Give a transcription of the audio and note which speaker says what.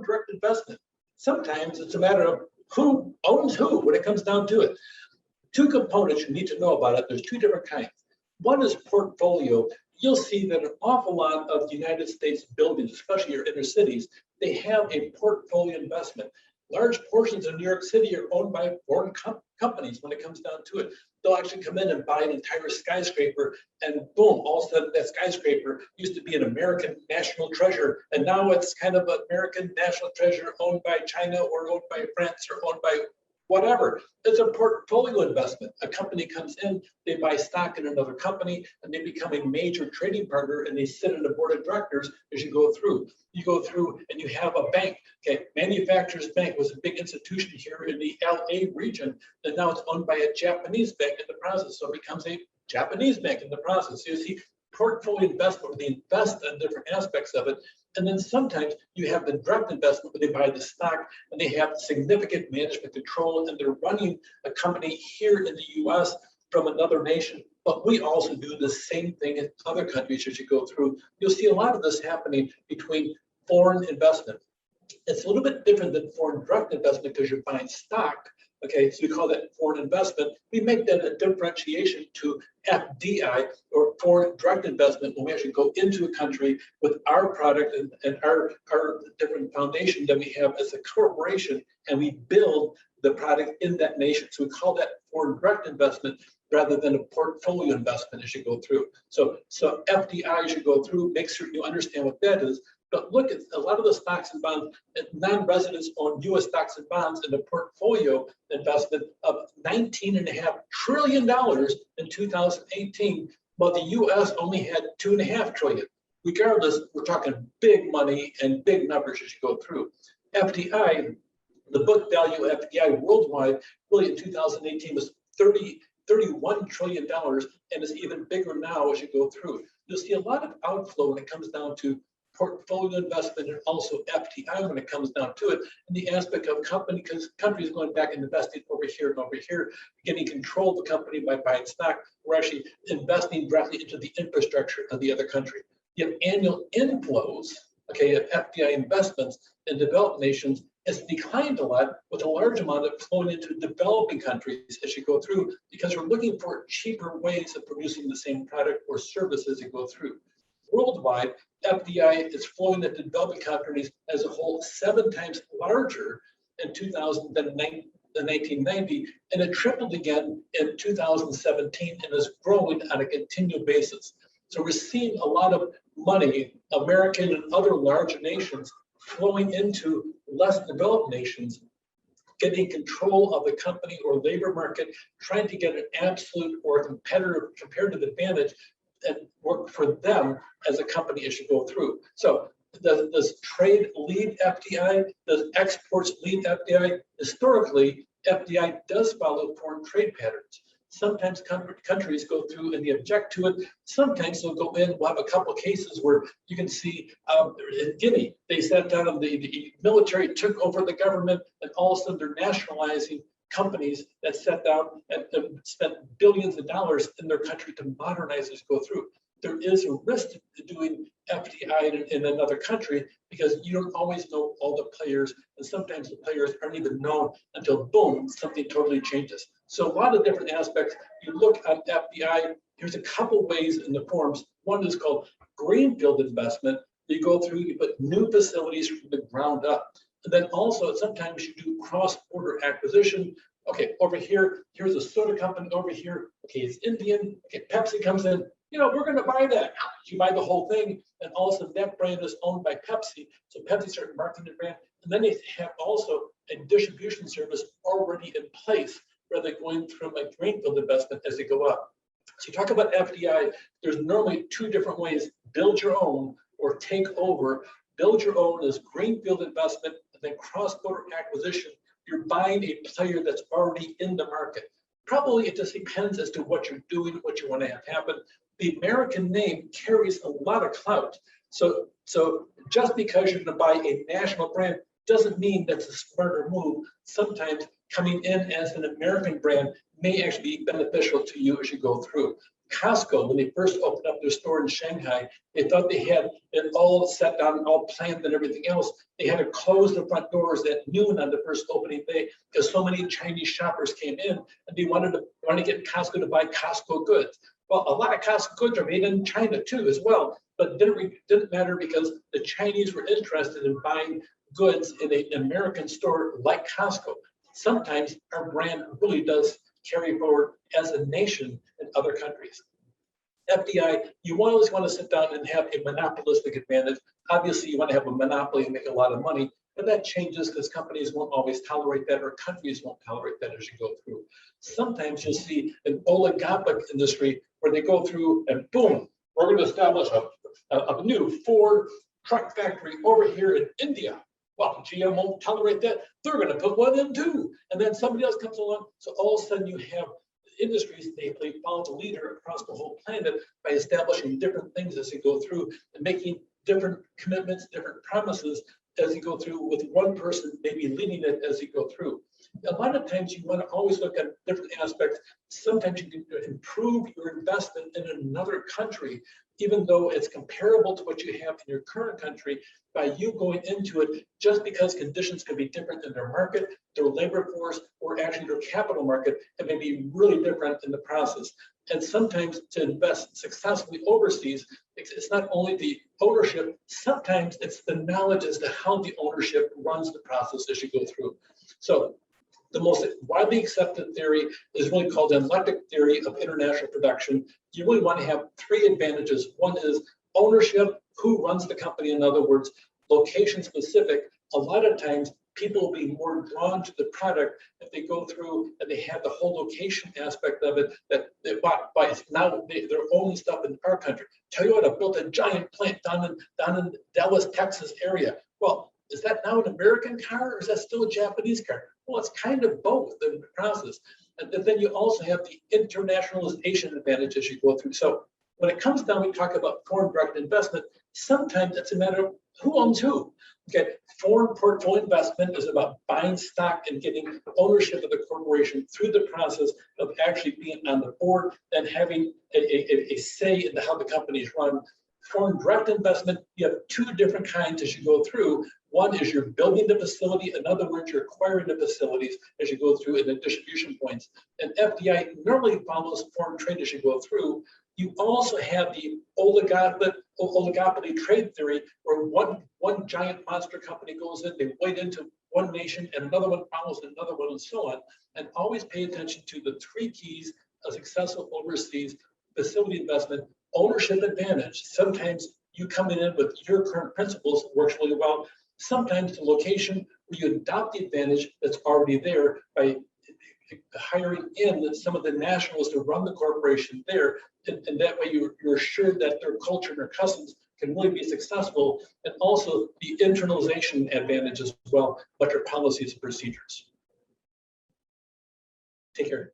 Speaker 1: foreign direct investment. Sometimes it's a matter of who owns who when it comes down to it. Two components you need to know about it. There's two different kinds. One is portfolio. You'll see that an awful lot of the United States buildings, especially your inner cities, they have a portfolio investment. Large portions of New York City are owned by foreign companies when it comes down to it. They'll actually come in and buy an entire skyscraper, and boom, all of a sudden that skyscraper used to be an American national treasure, and now it's kind of an American national treasure owned by China or owned by France or owned by whatever. It's a portfolio investment. A company comes in, they buy stock in another company, and they become a major trading partner, and they sit on the board of directors as you go through. You go through and you have a bank. Okay, Manufacturers Bank was a big institution here in the LA region, and now it's owned by a Japanese bank in the process. So it becomes a Japanese bank in the process. So you see portfolio investment where they invest in different aspects of it. And then sometimes you have the direct investment where they buy the stock and they have significant management control, and they're running a company here in the US from another nation. But we also do the same thing in other countries as you go through. You'll see a lot of this happening between foreign investment. It's a little bit different than foreign direct investment because you're buying stock. Okay, so we call that foreign investment. We make that a differentiation to FDI, or foreign direct investment, when we actually go into a country with our product and our different foundation that we have as a corporation, and we build the product in that nation. So we call that foreign direct investment rather than a portfolio investment as you go through. So FDI as you go through, make sure you understand what that is. But look at a lot of the stocks and bonds, non-residents own US stocks and bonds in the portfolio investment of $19.5 trillion in 2018, while the US only had $2.5 trillion. Regardless, we're talking big money and big numbers as you go through. FDI, the book value of FDI worldwide, really in 2018 was $31 trillion, and it's even bigger now as you go through. You'll see a lot of outflow when it comes down to portfolio investment and also FDI when it comes down to it, and the aspect of countries going back and investing over here and over here, getting control of the company by buying stock. We're actually investing directly into the infrastructure of the other country. You have annual inflows, okay, of FDI investments in developed nations has declined a lot, with a large amount of flowing into developing countries as you go through, because we're looking for cheaper ways of producing the same product or service as you go through. Worldwide, FDI is flowing into developing countries as a whole 7 times larger in 1990, and it tripled again in 2017 and is growing on a continual basis. So we're seeing a lot of money, American and other large nations, flowing into less developed nations, getting control of the company or labor market, trying to get an absolute or comparative advantage and work for them as a company as you go through. So does trade lead FDI? Does exports lead FDI? Historically, FDI does follow foreign trade patterns. Sometimes countries go through and they object to it. Sometimes they'll go in. We'll have a couple of cases where you can see in Guinea, they sat down and the military took over the government, and all of a sudden they're nationalizing companies that sat down and spent billions of dollars in their country to modernize as go through. There is a risk to doing FDI in another country because you don't always know all the players, and sometimes the players aren't even known until boom, something totally changes. So a lot of different aspects. You look at FDI, here's a couple ways in the forms. One is called greenfield investment. You go through, you put new facilities from the ground up. And then also sometimes you do cross-border acquisition. Okay, over here, here's a soda company over here. Okay, it's Indian. Okay, Pepsi comes in. You know, we're going to buy that. You buy the whole thing, and also that brand is owned by Pepsi. So Pepsi started marketing the brand, and then they have also a distribution service already in place, rather than going through a greenfield investment as they go up. So you talk about FDI, there's normally 2 different ways: build your own or take over. Build your own is greenfield investment, and then cross-border acquisition. You're buying a player that's already in the market. Probably it just depends as to what you're doing, what you want to have happen. The American name carries a lot of clout. So just because you're going to buy a national brand doesn't mean that's a smarter move. Sometimes coming in as an American brand may actually be beneficial to you as you go through. Costco, when they first opened up their store in Shanghai, they thought they had it all set down, all planned and everything else. They had to close the front doors at noon on the first opening day because so many Chinese shoppers came in and they wanted to get Costco to buy Costco goods. Well, a lot of Costco goods are made in China too as well, but didn't matter because the Chinese were interested in buying goods in an American store like Costco. Sometimes our brand really does carry forward as a nation in other countries. FDI, you always want to sit down and have a monopolistic advantage. Obviously, you want to have a monopoly and make a lot of money, but that changes because companies won't always tolerate that, or countries won't tolerate that as you go through. Sometimes you'll see an oligopoly industry where they go through and boom, we're going to establish a new Ford truck factory over here in India. Well, GM won't tolerate that. They're going to put one in too. And then somebody else comes along. So all of a sudden you have industries, they follow the leader across the whole planet by establishing different things as you go through and making different commitments, different promises as you go through, with one person maybe leading it as you go through. A lot of times you want to always look at different aspects. Sometimes you can improve your investment in another country, even though it's comparable to what you have in your current country, by you going into it just because conditions can be different in their market, their labor force, or actually their capital market, and may be really different in the process. And sometimes to invest successfully overseas, it's not only the ownership, sometimes it's the knowledge as to how the ownership runs the process as you go through. So the most widely accepted theory is really called the eclectic theory of international production. You really want to have three advantages. One is ownership, who runs the company, in other words, location specific. A lot of times people will be more drawn to the product if they go through and they have the whole location aspect of it, that they buy now they're owning stuff in our country. Toyota built a giant plant down in Dallas, Texas area. Well, is that now an American car, or is that still a Japanese car? Well, it's kind of both in the process. And then you also have the internationalization advantage as you go through. So when it comes down, we talk about foreign direct investment. Sometimes it's a matter of who owns who. Okay, foreign portfolio investment is about buying stock and getting ownership of the corporation through the process of actually being on the board and having a say in how the company is run. Foreign direct investment, you have two different kinds as you go through. One is you're building the facility. In other words, you're acquiring the facilities as you go through in the distribution points. And FDI normally follows foreign trade as you go through. You also have the oligopoly trade theory, where one giant monster company goes in, they wade into one nation, and another one follows another one, and so on. And always pay attention to the three keys of successful overseas facility investment. Ownership advantage. Sometimes you come in with your current principles, works really well. Sometimes the location where you adopt the advantage that's already there by hiring in some of the nationals to run the corporation there, and that way you're assured that their culture and their customs can really be successful, and also the internalization advantage as well, but your policies and procedures. Take care.